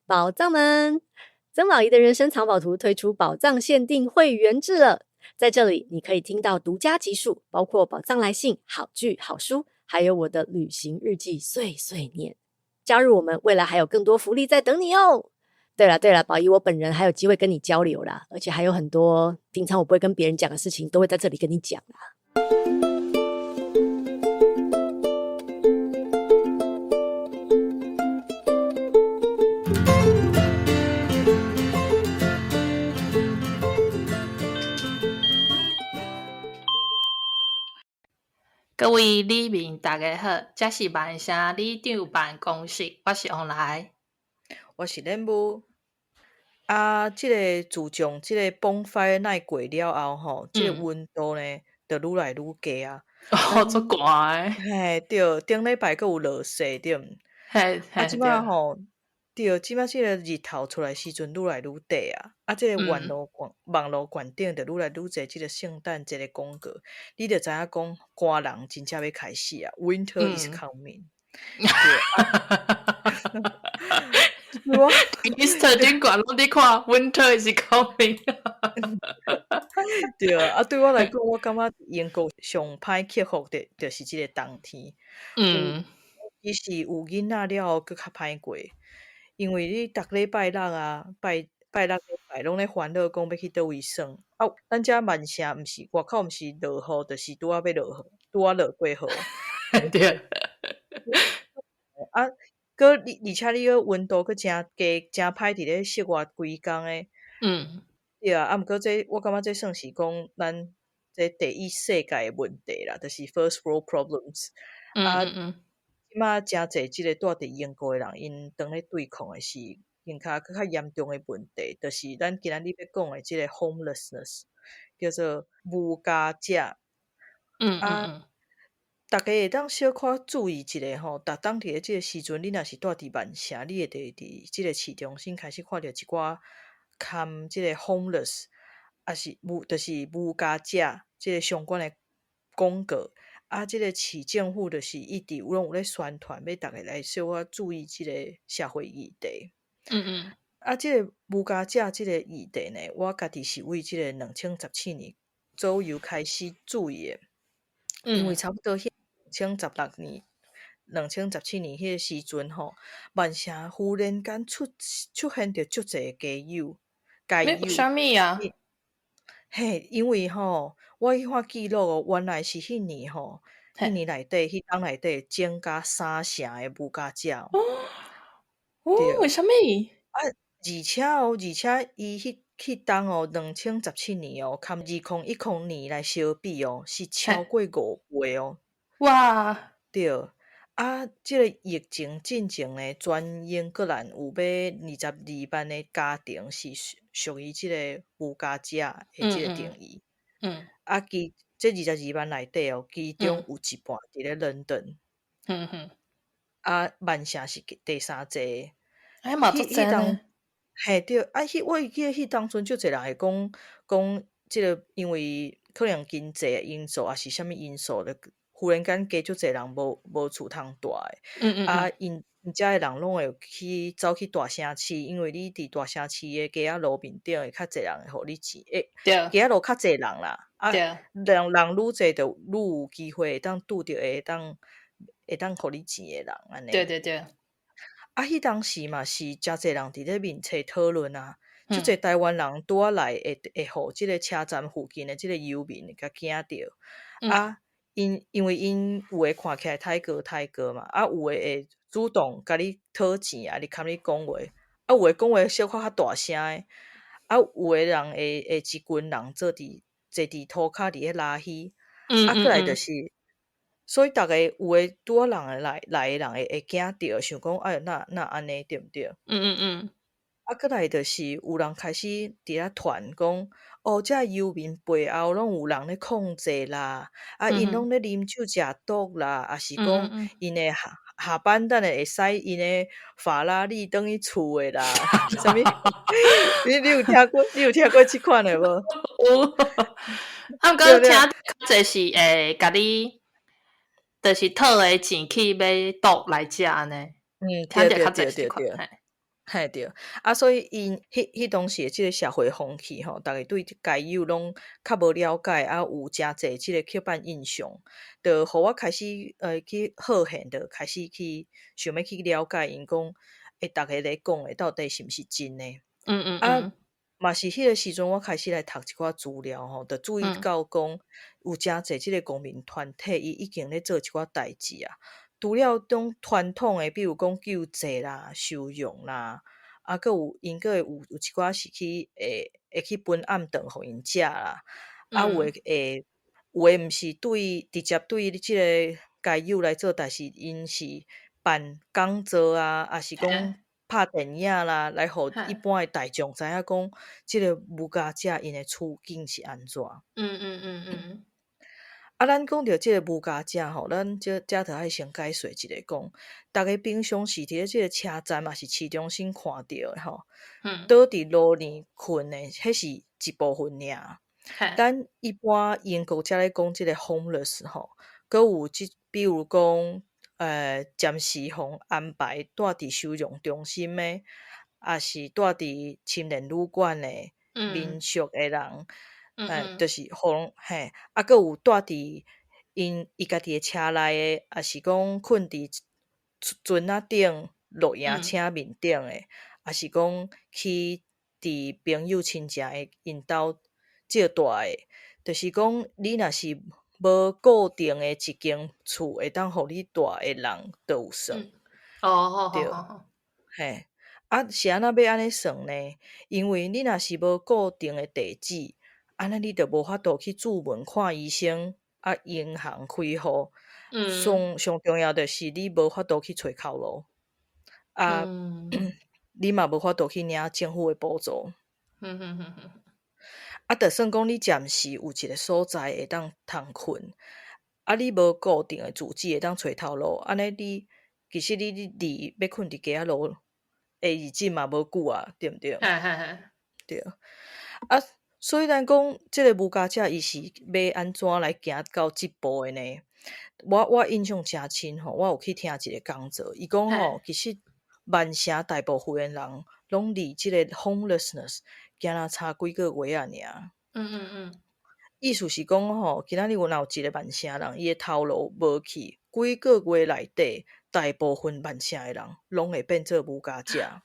宝藏们，曾宝仪的人生藏宝图推出宝藏限定会员制了，在这里你可以听到独家集数，包括宝藏来信、好剧、好书，还有我的旅行日记碎碎念。加入我们，未来还有更多福利在等你哦。对了，宝仪我本人还有机会跟你交流啦，而且还有很多平常我不会跟别人讲的事情，都会在这里跟你讲啦。各位里民大家好，这是万城里长办公室，我是王来，我是任务。这个自从这个bonfire night过了后这个温度呢就愈来愈低啊。足寒嘿，对，顶礼拜阁有落雪对毋？即摆对，即摆这个日头出来时阵愈来愈短啊。这个网络观顶就愈来愈侪这个圣诞节的广告，你就知影讲寒人真正要开始啊 ，Winter is coming。Easter 顶悬拢伫看 Winter is coming 对啊，对我来讲，我感觉英国上歹克服的，就是即个冬天。其实有囡仔了后，佫较歹过，因为你逐礼拜六啊，拜六礼拜拢咧烦恼讲要去倒位耍。咱遮万城毋是外口毋是落雨，就是拄仔要落雨，拄仔落过雨。对。而且你个温度佫真低，真歹伫咧室外规工诶。对啊，毋过这我感觉这算是讲咱这第一世界诶问题啦，就是 first world problems。即马真侪即个住伫英国诶人，因当咧对抗诶是更较严重诶问题，就是咱今仔日要讲诶即个 homelessness， 叫做无家者。逐个会当小可注意一下吼，逐当伫咧即个时阵，你若是住伫万城，你会伫即个市中心开始看到一寡看即个 homeless， 也是就是无家者即个相关诶广告。即个市政府就是一直拢有咧宣传，要逐个来小可注意即个社会议题。即个无家者即个议题呢，我家己是为即个2017年左右开始注意诶。因为差不多2016年、2017年迄个时阵吼，万城忽然间出现着足侪街友。啥物啊？嘿，因为吼，我去看记录原来是迄年吼，迄年内底，迄当内底增加3成诶无家者。对，为啥物？而且伊迄当2017年含2010年来相比是超过5倍哦。哇！对，即个疫情进前呢，全英格兰有要22万的家庭是属于即个无家者的即个定义。这22万内底其中有一半伫咧伦敦。万城是第3济。嘛足济呢。嘿，对，我记得迄当阵足侪人会讲即个，因为可能经济的因素，还是啥物因素咧，忽然间加足侪人无厝通住诶。因遮诶人拢会走去大城市，因为你伫大城市诶街仔路面顶会较侪人会互你钱。街仔路较侪人啦。人愈济就愈有机会会当拄着会当互你钱诶人安尼。对。迄当时嘛是诚侪人伫咧面册讨论啊，足侪台湾人拄仔来会互即个车站附近的即个游民甲惊着。因为因有诶看起来太高嘛，有诶会主动甲你讨钱啊，甲你讲话，有诶讲话小可较大声诶，有诶人会一群人坐伫涂骹伫咧拉稀。过来就是所以逐个有诶拄仔人来诶人会惊着，想讲哎那安尼对毋对？过来就是有人开始伫咧传讲，遮游民背后拢有人咧控制啦，因拢咧啉酒食毒啦，也是讲因诶下班等下会使因诶法拉利转去厝诶啦，啥物？你有听过即款诶无？有。毋过听较济是会甲你，就是讨诶钱去买毒来食安尼。听着较济是即款。嘿对，所以因迄当时诶即个社会风气吼，逐个对街友拢较无了解，有诚济即个刻板印象，就互我开始去好现，就开始去想要去了解因讲，逐个咧讲诶到底是毋是真诶。啊，嗯嘛是迄个时阵，我开始来读一寡资料吼，就注意到讲有诚济即个公民团体，伊已经咧做一寡代志啊。除了种传统诶，比如讲救济啦、收容啦，佫有因佫有一寡是去会去分暗顿互因食啦，有诶有诶毋是直接对即个街友来做，但是因是办讲座啊，也是讲拍电影啦，来互一般诶大众知影讲即个无家者因诶处境是安怎。咱讲到即个无家者吼，咱遮着爱先解说一下讲，逐个平常时伫咧即个车站嘛是市中心看到诶吼，倒伫路边困诶，迄是一部分尔。咱一般英国遮咧讲即个 homeless 吼，佫有比如讲暂时互安排住伫收容中心诶，也是住伫青年旅馆诶、民宿诶人。就是互佫有住伫伊家己诶车内诶，也是讲困伫船仔顶、露营车面顶诶，也是讲去伫朋友亲戚诶因兜借住诶，就是讲你若是无固定诶一间厝会当互你住诶人都有算。对，是安怎要安尼算呢？因为你若是无固定诶地址，安尼你就无法度去注文看医生，银行开户。上重要就是你无法度去找头路，你嘛无法度去领政府诶补助。就算讲你暂时有一个所在会当通困，你无固定诶住址会当找头路，安尼你其实你离要困伫街仔路诶日子嘛无久啊，对毋对？对。所以咱讲即个无家者伊是要安怎来行到即步诶呢？我印象诚深吼，我有去听一个讲座，伊讲吼，其实万城大部分诶人拢离即个 homelessness 惊若差几个月啊尔。意思是讲吼，今仔日若有一个万城人，伊诶头路无去，几个月内底，大部分万城诶人拢会变做无家者。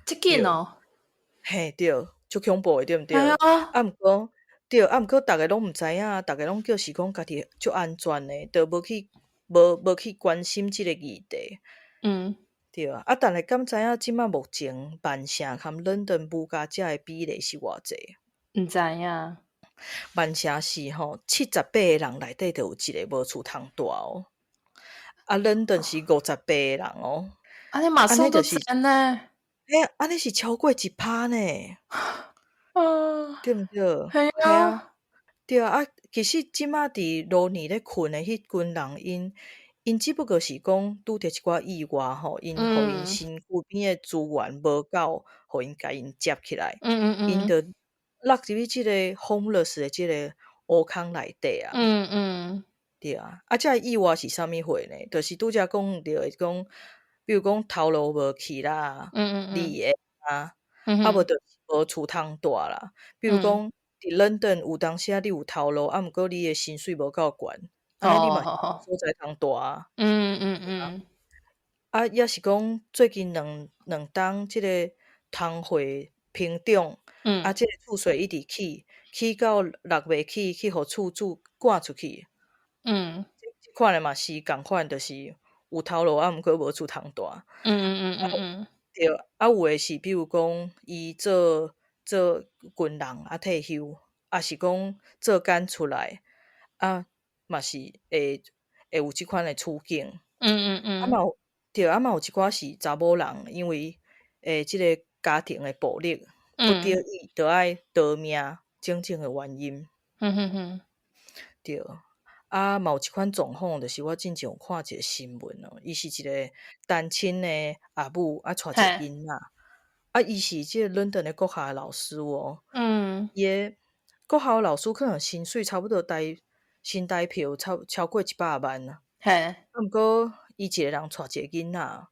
即紧哦，嘿，对，足恐怖诶，对毋对？哎呀，毋过对，毋过逐个拢毋知影，逐个拢叫是讲家己足安全诶，都无去关心即个议题。对啊，但是敢知影即摆目前万城含伦敦无家者诶比例是偌济？毋知影。万城市吼，78个人内底就有一个无厝通住哦。伦敦是58个人哦。安尼嘛算足侪呢。安尼是超过1%呢。对毋对？系嘿啊，对其实即摆伫路边咧困诶迄群人，因只不过是讲拄着一寡意外吼，因互因身躯边诶资源无够，互因甲因接起来，因就落入去即个 homeless 诶即个乌坑内底啊。对啊，遮个意外是啥物货呢？就是拄则讲着会讲，比如讲头路无去啦，离个啊，无就是无厝通住啦。比如讲伫伦敦有当时你有头路，毋过你诶薪水无够悬，安尼你嘛是无所在通住啊。抑是讲最近两冬即个通货膨胀，即个厝税一直起到6月去互厝主赶出去。即款诶嘛是共款，就是有头路毋过无厝通住。对，有诶是比如讲伊做军人退休，是讲做工出来，嘛是会有即款诶处境。嘛有对，嘛有一寡是查某人，因为即个家庭诶暴力，不得已着爱逃命，种种诶原因。对。嘛有一款状况，就是我之前有看一个新闻哦，伊是一个单亲诶阿母，带一个囡仔，伊是即个伦敦诶国校诶老师哦。伊诶国校诶老师可能薪水差不多新台票超过100万啊。毋过伊一个人带一个囡仔，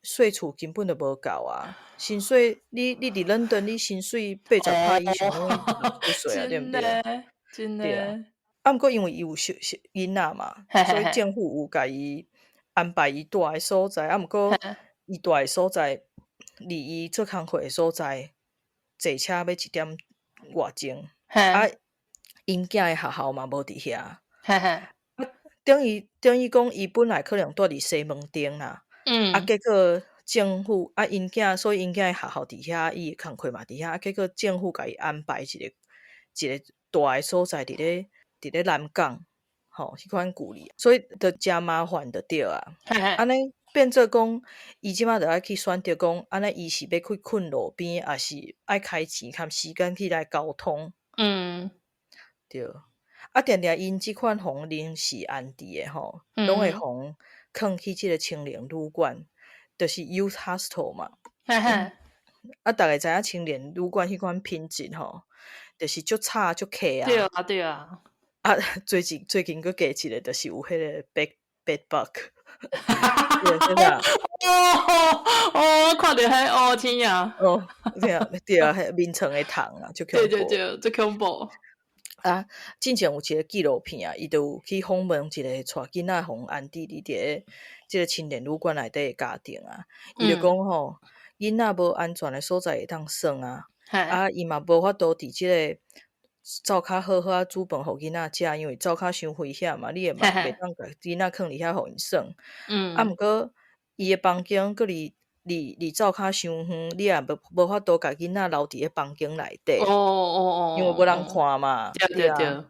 税厝根本就无够啊，薪水你伫伦敦，你薪水80%以上拢纳税啊，对毋真对？的真对啊。的，毋过因为伊有囡仔嘛，所以嘿嘿嘿，政府有甲伊安排伊住诶所在，毋过伊住诶所在离伊做工课诶所在坐车要1点外钟，嘿因囝诶学校嘛无伫遐，嘿嘿，等于讲伊本来可能住伫西门町啦，结果政府所以因囝诶学校伫遐，伊诶工课嘛伫遐，结果政府甲伊安排一个大诶所在伫咧南港，迄款距离，所以着诚麻烦着对啊。嘿嘿，安尼变做讲，伊即马着爱去选择讲，安尼伊是要去困路边，还是爱开钱含时间去来交通？对。定定因即款互临时安置诶吼，拢会互囥去即个青年旅馆，就是 youth hostel 嘛。嘿嘿，逐个知影青年旅馆迄款品质吼，就是足差足客对啊。啊对啊，最近佫加一个，就是有迄个 bed bug。对啦。我看到迄天啊，对啊，迄眠床诶虫啊，足恐对怖。对对，最恐怖。之前有一个纪录片啊，伊就有去访问一个带囡仔互安置伫即个青年旅馆内底诶家庭啊，伊就讲吼，囡仔无安全诶所在会当耍啊，伊嘛无法度伫即个灶骹好好煮饭互囡仔食，因为灶骹伤危险嘛，你会袂当甲囡仔囥伫遐互因耍。毋过伊诶房间佫离灶骹伤远，你也无法度甲囡仔留伫咧房间内底，因为无人看嘛，对啊。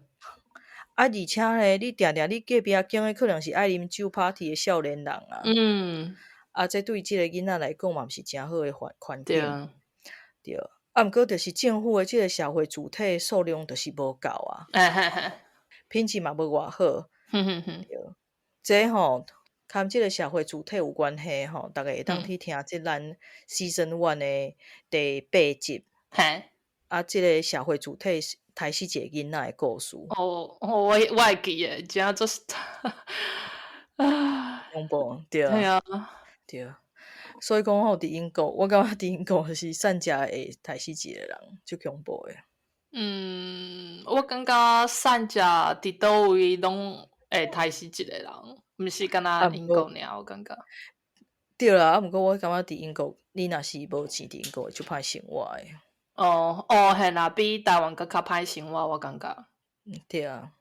而且咧，你定定你隔壁间诶可能是爱啉酒 party 诶少年人啊，这对即个囡仔来讲嘛，毋是诚好诶环境，对。毋过就是政府诶即个社会主体数量就是无够啊，品质嘛无偌好，对。这含即个社会主体有关系逐个会当去听即咱 Season 1诶第8集，即个社会主体杀死一个囡仔诶故事。我会记诶，真做恐怖，对对啊，啊，对。所以讲伫英国，我感觉伫英国就是善食会杀死一个人，足恐怖诶。我感觉散食伫倒位拢会杀死一个人，毋是干若英国尔，我感觉。对啦，毋过我感觉伫英国，你若是无钱伫英国会足歹生活诶。嘿啦，比台湾佫较歹生活，我感觉。对啊。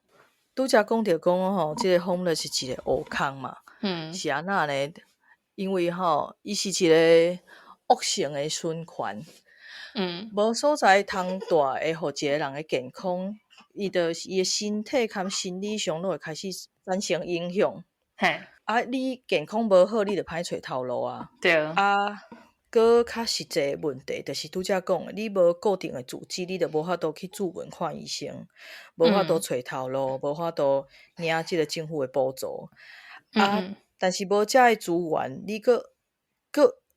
拄则讲着讲吼，即个 homeless 是一个乌空嘛，是安那呢？因为伊是一个恶性诶循环，无所在通住会互一个人诶健康，伊诶身体含心理上拢会开始产生影响。你健康无好，你就歹找头路啊。对。佫较实际诶问题，就是拄则讲诶，你无固定诶住址，你就无法度去住院看医生，无法度找头路，无法度领即个政府诶补助。但是无遮诶资源，你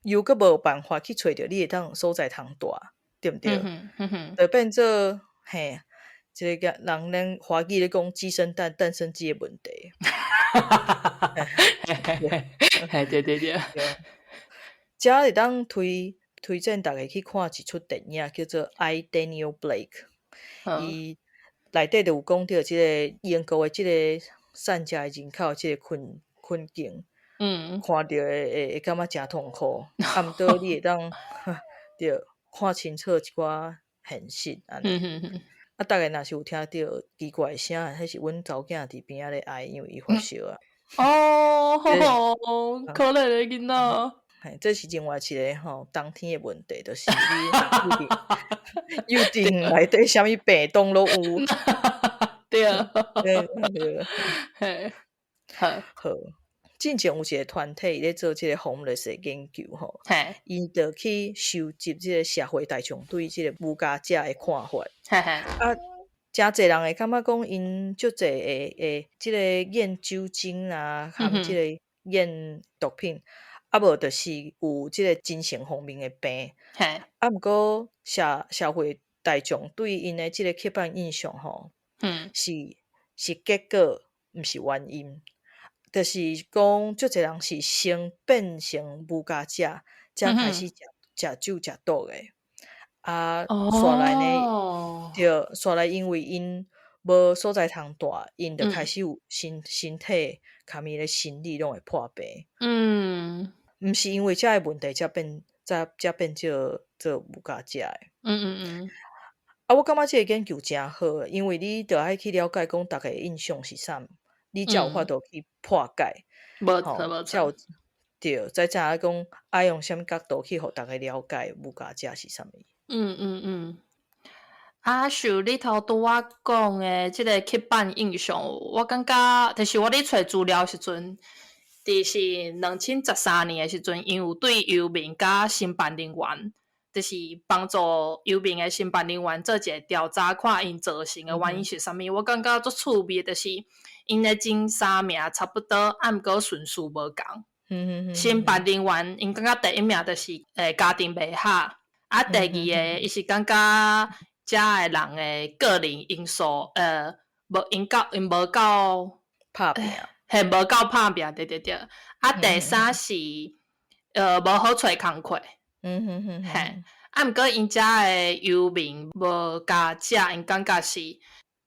又无办法去找着你会当所在通住，对毋对？就变做一个人咱华语咧讲鸡生蛋，蛋生鸡诶问题。对对对。遮会当推荐逐个去看一出电影，叫做《I Daniel Blake》。伊内底就有讲到即个英国诶即个善食诶人口即个困境，看着会感觉诚痛苦。毋过你会当对看清楚一寡现实安尼。逐个若是有听到奇怪诶声，迄是阮查某囝伫边仔咧哀，因为伊发烧啊。可怜诶囡仔。这是另外一个冬天诶问题，就是你预定内底啥物病痛拢有。对啊。对。好。之前有一个团体伊咧做即个 homeless 诶研究伊就去收集即个社会大众对即个无家者诶看法。诚侪人会感觉讲因足侪会即个验酒精啊，含即个验毒品，无就是有即个精神方面诶病。毋过社会大众对因诶即个刻板印象是结果，毋是原因。就是讲，足侪人是先变成无家者，才开始食酒食毒诶。煞来呢，对，煞来因为因无所在通住，因就开始有身体卡咪咧心理拢会破病。毋是因为遮诶问题才变做无家者诶。我感觉即个研究诚好，因为你着爱去了解讲逐个印象是啥，你才有法度去破解。无错，才有对，才知影讲爱用啥物角度去互逐个了解无家者是啥物。像你头拄仔讲诶，即个刻板印象，我感觉就是我咧找资料时阵，是2013年诶时阵，因有对游民甲申办人员，就是帮助游民诶申办人员做一个调查，看因造成诶原因是啥物。我感觉足趣味，就是因诶前3名差不多，啊，毋过顺序无共。申办人员因感觉第1名就是家庭袂合，啊，第2个伊是感觉遮诶人诶个人因素，因无够拍拼，嘿，无够拍拼，对。啊，第3是无好找工课，嘿，啊，毋过因遮诶游民无家者，因感觉是第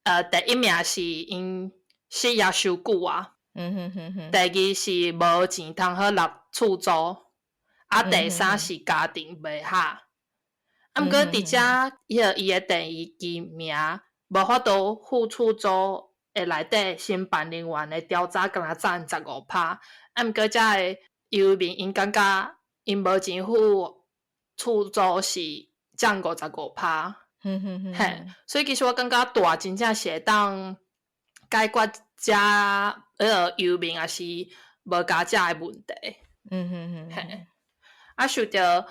1名是因失业伤久啊，第2是无钱通好纳厝租，啊，第3是家庭袂合。毋过伫遮伊诶第2名无法度付厝租诶内底申办人员诶调查敢若占15%，啊，毋过遮诶游民因感觉因无钱付厝租是占55%。嘿，所以其实我感觉大真正是会当解决遮游民也是无家者诶问题。嘿，啊，想着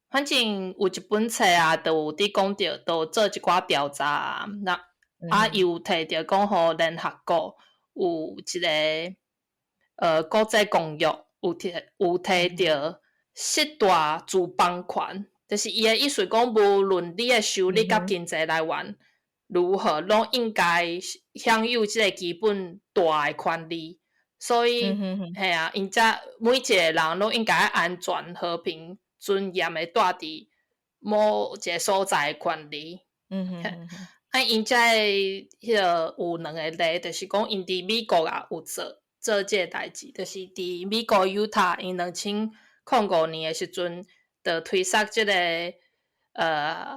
反正有一本册啊，就有伫讲着，就有做一寡调查啊，伊有摕着讲互联合国有一个国际公约，有摕着7大自帮权，就是伊诶意思讲，无论你诶收入甲经济来源如何，拢应该享有即个基本大诶权利。所以，嘿啊，因遮每一个人拢应该安全、和平、尊严的住伫某一个所在诶权利。因遮迄个有2个例，就是讲因伫美国啊有做即个代志，就是伫美国犹他，因2005年诶时阵，就推出即个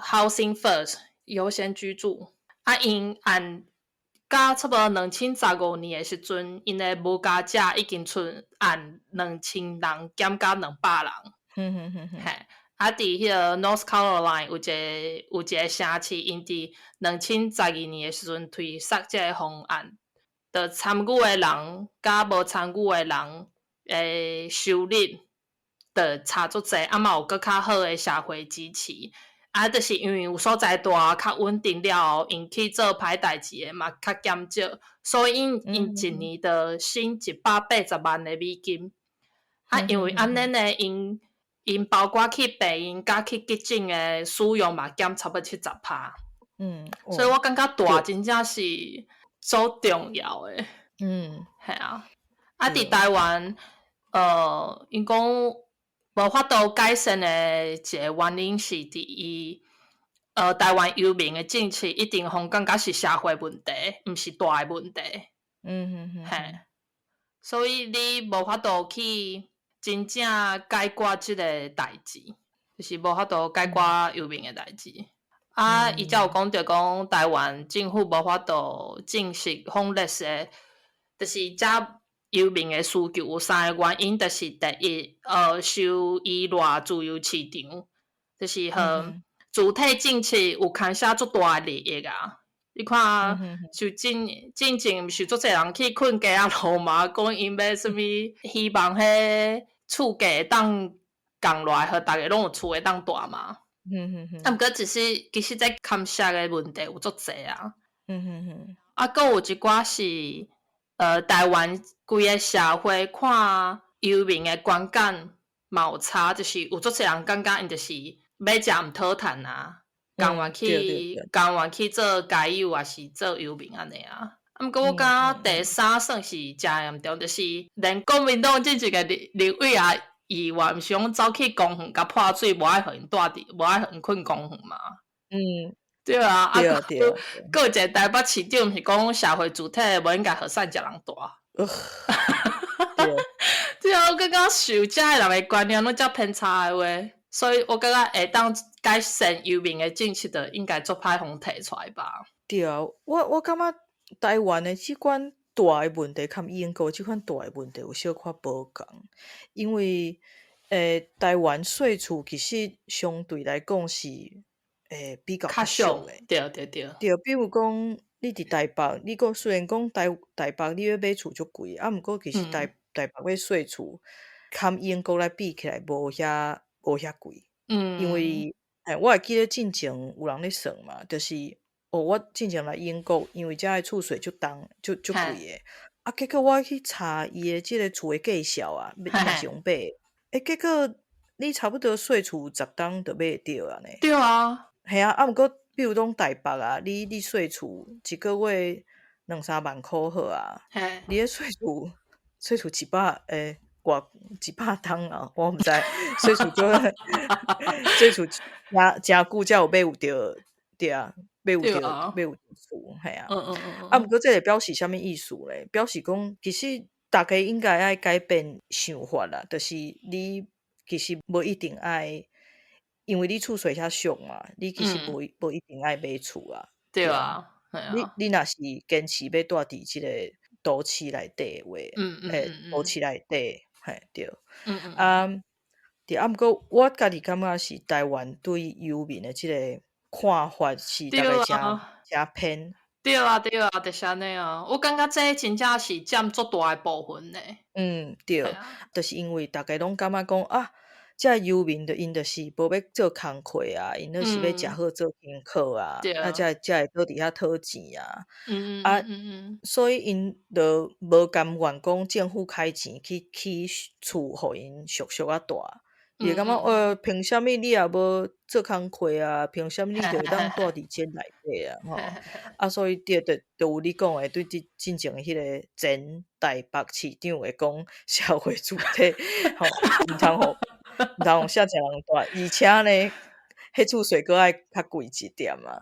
Housing First 优先居住，啊，因到差不多2015年诶时阵，因诶无家者已经按2000人减到200人。嘿，啊，伫迄个 North Carolina 有一个城市，因伫2012年诶时阵推出即个方案，就参与诶人甲无参与诶人诶收入就差足济，啊嘛有搁较好诶社会支持。啊，就是因为有所在大较稳定了后，因去做歹代志诶嘛较减少，所以因一年就省180万的美金。啊，因为安尼呢，因包括去病院甲去急诊诶使用嘛减差不多70%。所以我感觉大真正是足重要诶。系啊，啊，伫台湾，因讲无法度改善的一个原因是伫伊台湾游民的政策一定互感觉是社会问题，毋是大的问题。嘿，所以你无法度去真正解决即个代志，就是无法度解决游民的代志。啊，伊才有讲着讲台湾政府无法度正式访历的，就是遮游民的需求有3个原因，就是第一，受依赖自由市场，就是和主体政策有牵涉足大的利益啊。你看，就进前毋是足侪人去困街仔路嘛，讲因要什物，希望迄厝价会当降落来，互逐个拢有厝会当住嘛。啊，毋过其实在牵涉的问题有足侪啊。啊，搁有一寡是台湾规个社会看游民的观感嘛有差，就是有足侪人感觉因就是要食毋讨趁啊，甘愿去做街友，也是做游民安尼啊。毋过我感觉第三算是真严重，就是连国民党即一个立委也议员，毋是讲走去公园甲破水，无爱互因住伫，无爱互因困公园嘛。对啊，对啊对啊，佫有一个台北市长，毋是讲社会主体无应该互散食人大。对啊，我感觉受遮的人的观念拢遮偏差的话，所以我感觉会当改善游民的政策的，应该做歹互提出来吧。对啊，我感觉台湾的即款大的问题，甲英国即款大的问题有小可无共，因为台湾税厝其实相对来讲是比较俗的，对，对，比如讲你伫台北，你讲虽然讲台北你要买厝足贵，啊，毋过其实台北的税厝，含英国来比起来无遐贵，因为我会记得进前有人咧算嘛，就是我进前来英国，因为遮的厝税足重足贵的，啊，结果我去查伊的即个厝的计数啊，嘛是用买，结果你差不多税厝10档就买得着安尼。对啊，系啊，毋过比如讲台北啊，你税厝一个月2-3万箍好啊，你的税厝100偌100档啊，我毋知税厝就税厝诚久才有买有着，对啊，买有着厝，系啊。啊，毋过这个表示啥物意思咧？表示讲其实大家应该爱改变想法啦，就是你其实无一定爱。因为你厝税遐俗嘛，你其实无一定爱买厝啊。对啊，你若是坚持要住伫即个都市内底的话，都市内底，嘿对。对啊，毋过我家己感觉是台湾对游民的即个看法是大概诚偏。对啊，就是安尼啊。我感觉这真正是占足大的部分呢。对，就是因为大家拢感觉讲啊。遮游民因就是无要做工课啊，因就是要食好做功课啊，才会倒伫遐讨钱啊。所以因就无甘愿讲政府开钱去起厝，互因俗啊大。伊会感觉凭啥物你也无做工课啊？凭啥物你就会当住伫监内底啊？所以就有你讲的，对进前迄个前台北市长会讲社会主体毋通互。毋通遐侪人住，而且呢，迄厝税阁爱较贵一点嘛。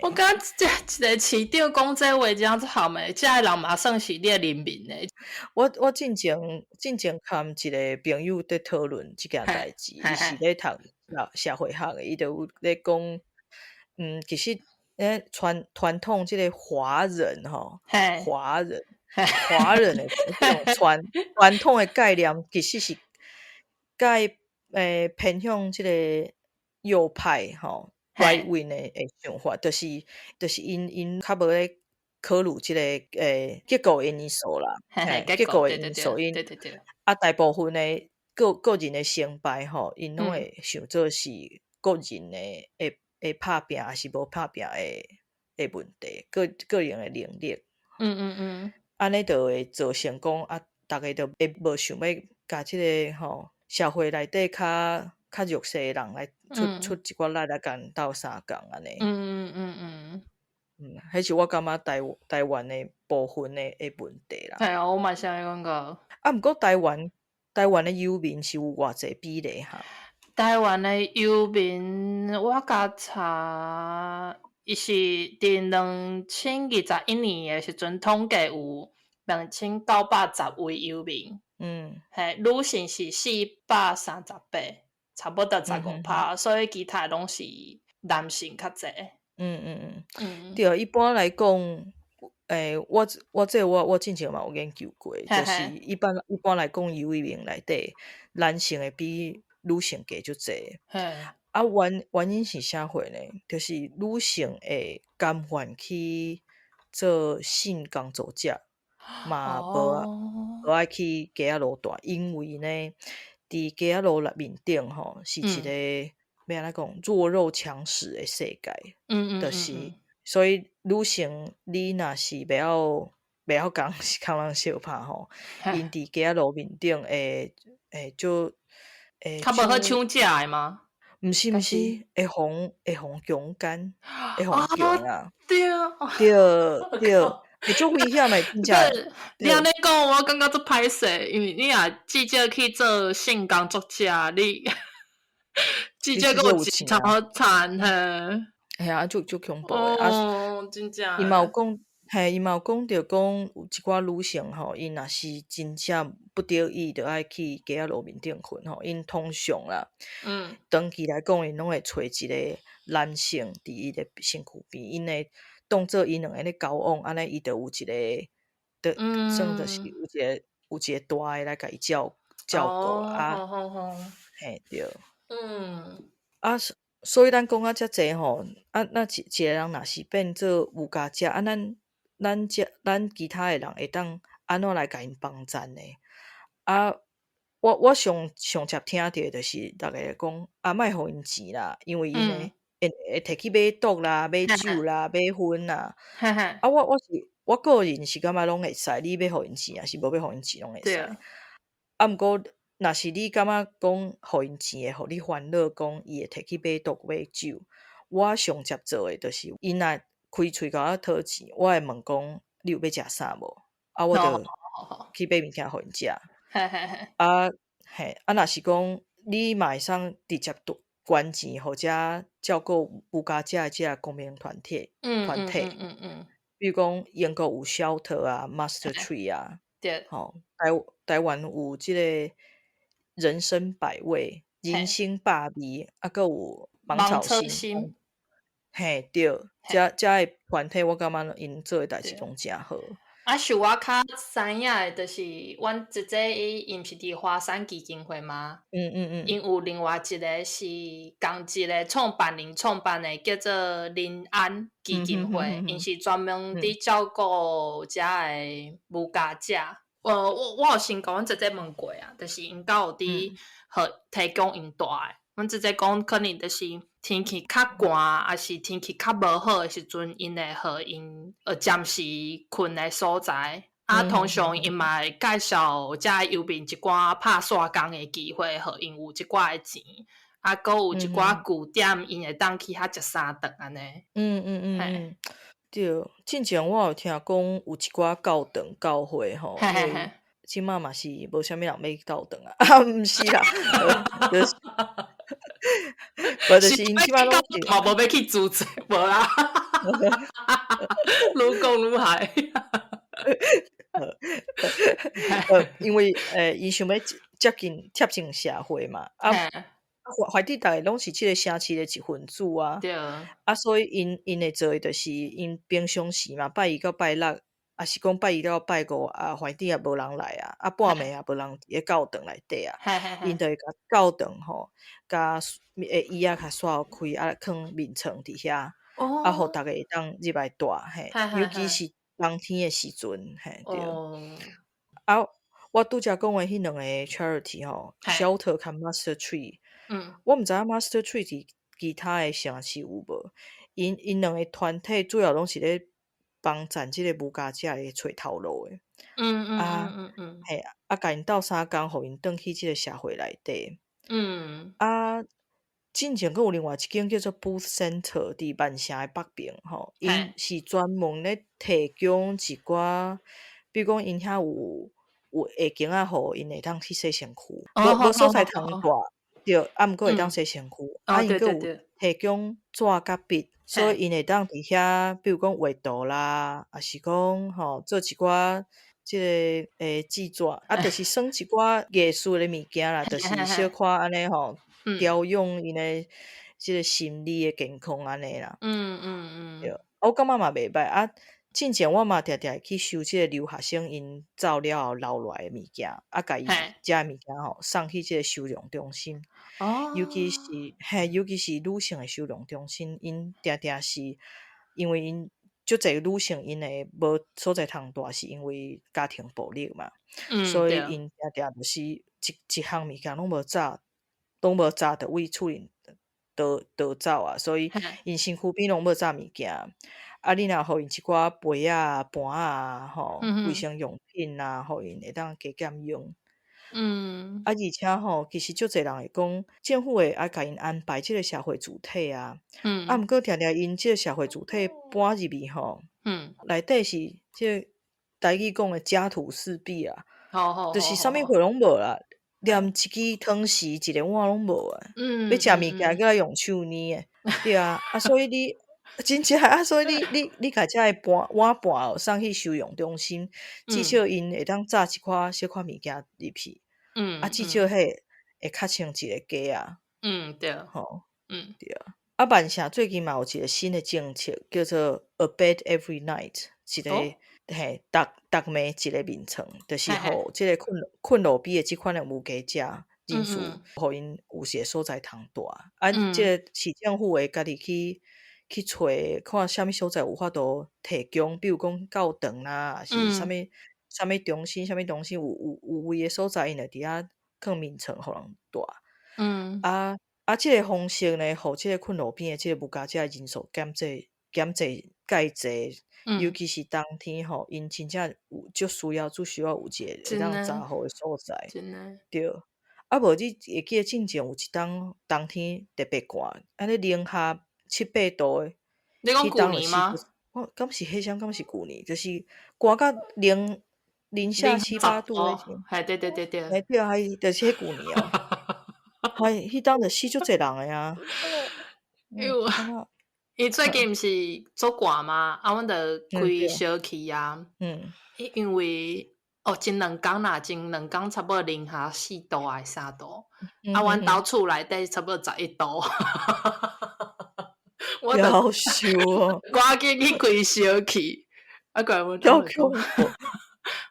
我感觉一个市长讲这话，这样子好诶，遮个人嘛算是你的人民诶。我进前含一个朋友在讨论即件代志，伊是咧读社会学诶，伊就有咧讲，其实传统即个华人华人诶这种传统诶概念，其实是介偏向即个右派right wing 诶想法，就是因较无咧考虑即个结构因素啦，结构因素因大部分诶个人诶成败因拢会想做是个人诶会拍拼还是无拍拼诶问题，个人诶能力。安尼就会造成讲逐个就会无想要甲即个社会内底较弱势的人来出一寡力来共斗相共安尼。迄是我感觉台湾的部分的问题啦。系啊，我嘛是安尼感觉。毋过台湾的游民是有偌济比例哈？台湾的游民，我甲查，伊是伫2021年的时阵统计有2910位游民。女性是438，差不多15%，所以其他拢是男性较济。对，一般来讲，我之前嘛有研究过，就是一般来讲，游民内底男性的比女性加足济。原因是啥货呢？就是女性会甘愿去做性工作者。嘛无爱去街仔路大，因为呢，伫街仔路面顶是一个要安怎讲弱肉强食的世界。就是所以女性你若是袂晓讲是空人相拍因伫街仔路面顶就较无好抢食的吗？毋是，会互强奸，会互强啊。对啊，对。足危险的，真正。你安尼讲，我感觉足歹势，因为你若记者去做性工作者，你记者有钱超惨嘿。嘿啊，足恐怖的哦，真正。伊嘛有讲，伊嘛有讲着讲有一寡女性吼，因若是真正不得已，着爱去街仔路面顶困吼，因通常啦，长期来讲，因拢会找一个男性伫伊的身躯边，因会当做因两个咧交往，安尼伊着有一个，算着是有一个大诶来甲伊照顾啊，嘿对，所以咱讲啊遮济吼，那一个人若是变做无家者，咱其他诶人会当安怎来甲因帮衬呢？我上常听到的就是逐个讲莫互因钱啦，因为因会摕去买毒啦、买酒啦、买薰啦。我个人是感觉拢会使，你要互因钱还是无要互因钱拢会使。毋过若是你感觉讲互因钱会互你烦恼，讲伊会摕去买毒买酒，我上接做诶就是因若开喙甲我讨钱，我会问讲你有要食啥无？我就去买物件互因食。若是讲你嘛会送直接捐钱或者照顾无家者诶遮公民团体，比如讲英国有 shelter 啊、Master Tree 啊，台湾有即个人生百味、人生百味，搁有芒草心，嘿对，遮诶团体我感觉因做诶代志拢诚好。是我较知影诶，就是阮姐姐伊毋是伫华山基金会吗？因有另外一个是共一个创办诶，叫做临安基金会，因是专门伫照顾遮诶无家者。我有先甲阮姐姐问过啊，就是因敢有伫提供因住诶。阮姐姐讲，可能就是天气较寒，还是天气较无好诶时阵，因会互因暂时困诶所在。通常因嘛会介绍遮游民一寡拍线工诶机会，互因有一寡诶钱。搁有一寡据点，因会当去遐食3顿安尼。对，之前我有听讲有一寡教堂教会吼，因为即马嘛是无啥物人要教堂啊，毋是啦，无就是因即马拢是嘛无要去组织，无啦，愈讲愈害。因为伊想要接近贴近社会嘛，怀伫逐个拢是即个城市的一份子啊。对。所以因会做诶，就是因平常时嘛，拜一到拜六，还是讲拜一到拜五怀伫也无人来啊，半暝也无人伫咧教堂内底啊，因就会甲教堂吼，甲椅仔较刷开，囥面床伫遐，互逐个会当入来住嘿，尤其是冬天诶时阵，嘿对。我拄则讲诶迄两个 charity 吼，Shelter 甲 Master Tree，我毋知影 Master Tree 伫其他诶城市有无？因两个团体主要拢是咧帮助即个无家者诶找头路诶。嘿，甲因斗相共，互因转去即个社会内底。之前佫有另外一间叫做 Booth Center 伫万城诶北边吼，因是专门咧提供一寡，比如讲因遐有下间仔互因会当去洗身躯，无所在通住，对，毋过会当洗身躯。因佫有提供纸甲笔，所以因会当伫遐，比如讲画图啦，还是讲吼做一寡即个制作，就是算一寡艺术诶物件啦，就是小可安尼吼，调养因诶即个心理诶健康安尼啦。对，我感觉嘛袂歹。之前我嘛常常会去收即个留学生因走了后留落来诶物件，甲伊遮诶物件吼送去即个收容中心。尤其是女性诶收容中心，因常常是因为因足侪女性因会无所在通住，是因为家庭暴力嘛，所以因常常就是一项物件拢无找，着为厝里逃走啊，所以因身躯边拢无找物件。你若互因一寡被啊、盘啊、卫生用品啊，互因会当加减用。而且吼，其实足侪人会讲，政府会甲因安排即个社会主体啊。毋过常常因即个社会主体搬入去吼，内底是即台语讲的家徒四壁啊，就是啥物货拢无啦，连一支汤匙一个碗拢无啊，要食物件搁用手捏的，对啊，所以你真正所以你甲遮个碗盘送去收容中心，至少因会当炸一寡小可物件入去，至少迄会较像一个家啊，对，吼，对啊，万城最近嘛有一个新的政策叫做 A Bed Every Night， 一个嘿，逐暝一个眠床，就是互即个困路边的即款的无家者人士，互因有一个所在通住。即个市政府会家己去找看啥物所在有法度提供，比如讲教堂啦，是啥物中心、啥物东西有位的所在，因会伫遐放眠床互人住。即个方式呢，互即个困路边的即个无家者的人数减济介济。尤其是冬天吼，因真正有足需要有一个会当查好的所在，对。无你会记得之前有一冬天特别寒，安尼零下7、8度的。你讲旧年吗？我敢是迄箱，敢是旧年，就是寒到零下7、8度的时候。对，对啊，就是迄旧年哦。迄当就死足侪人的啊。伊最近毋是足寒嘛，阮着开小气啊。因为前2工啦，前2工差不多零下4度还是3度，阮兜厝内底差不多11度。我好羞哦！赶紧去开小气，怪我好恐怖。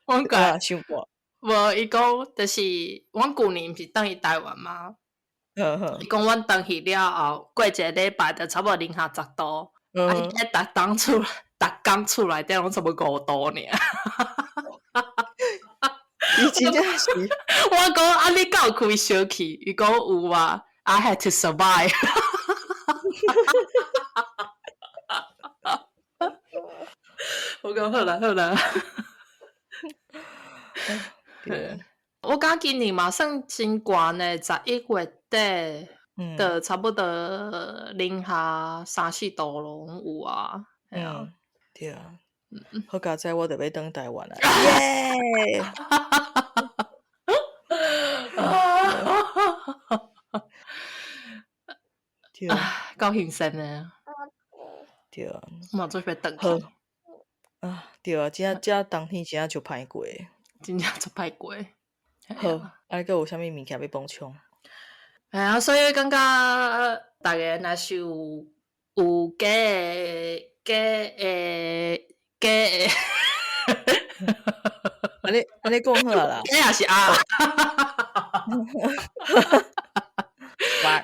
我讲想过，无伊讲，就是阮旧年毋是等去台湾嘛。伊讲阮回去了后，过一个礼拜就差不多零下10度，伊逐工厝内底拢差不多5度尔。伊真正是，我讲你敢有开小气？伊讲有啊 ，I had to survive。我讲好啦。我感今年嘛算真寒的，11月底，就差不多零下3、4度拢有啊。对啊。好佳哉，我就要转台湾啦！耶！对啊，高兴生呢？对啊，嘛做要转去。对啊，遮冬天真正就歹过，真正就歹过。好，还有啥物物件要补充？所以感觉大家若是有假的，安尼讲好啦。假也是啊。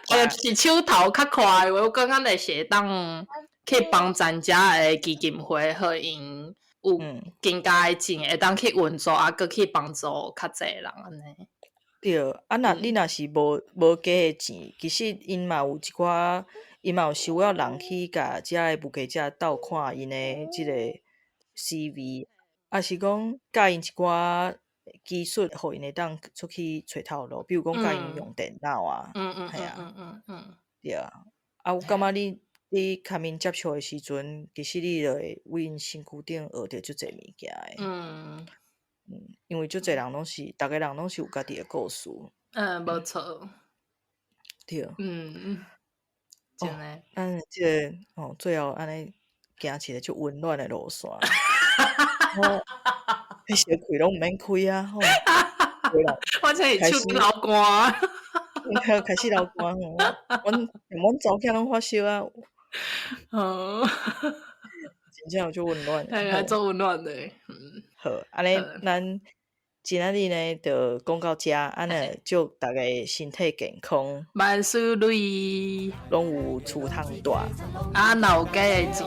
就是手头较快的，我感觉就是会当去帮咱遮的基金会，互因有更加的钱，会当去运作，搁去帮助较侪人安尼。对，你若是无假的钱，其实因嘛有一寡，因嘛有需要人去甲遮的无家者斗看因的即个 CV， 是讲教因一寡技术，互因会当出去找头路，比如讲教因用电脑啊，系啊，对啊。我感觉你开面接触的时阵，其实你就会为因身躯顶学着足侪物件的。因为足侪人拢是，逐个人拢是有家己的故事。无错。对。真诶。即个最后安尼行一个足温暖的路线。迄小开拢毋免开啊！我真是手指流汗。开始流汗吼，阮查某囝拢发烧啊。真正有足温暖。足温暖的。好，安尼咱今仔日呢，就讲到遮，尼祝大家身体健康，万事如意，拢有厝通住。若有假的钱。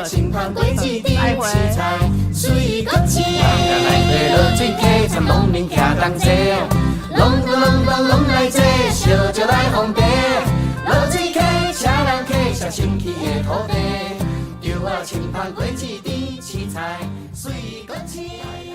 情况过一点七彩，水搁浅。来对落水客，参农民徛同齐，拢来坐，烧酒来烘茶。落水客，请人客，上生气的土地。就我情况过一点七彩，水搁浅。